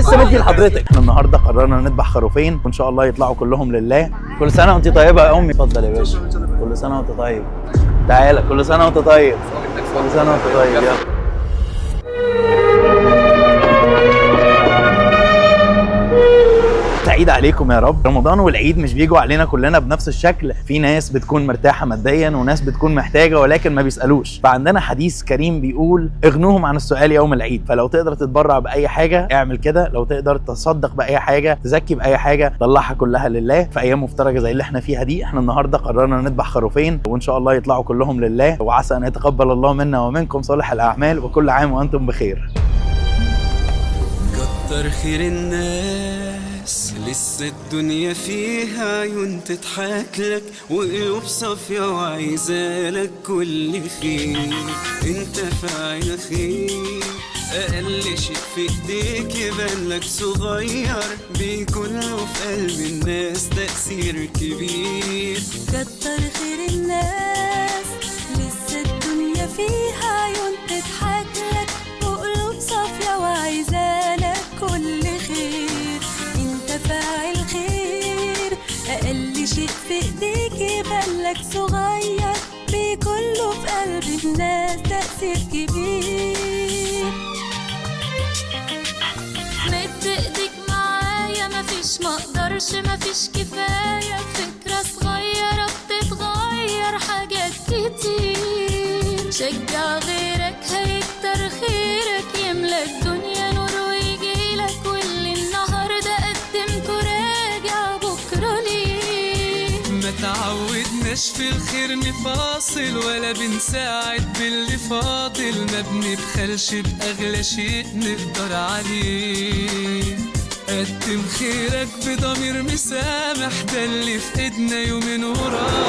لسه مدي لحضرتك. احنا النهارده قررنا نذبح خروفين وان شاء الله يطلعوا كلهم لله. كل سنه وانت طيبه يا امي. اتفضل يا باشا. كل سنه وانت طيب. تعالى. كل سنه وانت طيب. كل سنه وانت طيب. يلا. سعيد عليكم يا رب. رمضان والعيد مش بيجوا علينا كلنا بنفس الشكل، في ناس بتكون مرتاحة ماديا وناس بتكون محتاجة ولكن ما بيسألوش. فعندنا حديث كريم بيقول اغنوهم عن السؤال يوم العيد. فلو تقدر تتبرع بأي حاجة اعمل كده، لو تقدر تصدق بأي حاجة، تزكي بأي حاجة، طلعها كلها لله. في أيام مفترجة زي اللي احنا فيها دي، احنا النهاردة قررنا نذبح خروفين وإن شاء الله يطلعوا كلهم لله، وعسى أن يتقبل الله منا ومنكم صالح الأعمال، وكل عام وأنتم بخير. كتر خير الناس لسه الدنيا فيها عيون تضحك لك وقلوب صافية وعايزالك كل خير. انت فاعل خير، اقل شيء في ايديك يبان لك صغير، بيكون له في قلب الناس تأثير كبير. كتر خير الناس لسه الدنيا فيها عيون تضحك لك وقلوب صافية وعايزالك كل خير. انت فاعل خير، اقل شيء في ايديك يبان لك صغير، بيكون له في قلب الناس تأثير كبير. مد ايديك معايا، مفيش مقدرش مفيش كفاية، فكرة صغيرة بتتغير حاجات كتير. شجع غيرك هيكتر خيرك، يملى الدنيا نور ويجيلك، واللي النهاردة قدمته راجع بكرة ليه. ما تعودناش في الخير نفاصل ولا بنساعد باللي فاضل، ما بنبخلش بأغلى شيء نقدر عليه. قدم خيرك بضمير مسامح، ده اللي في ايدنا يومين وراه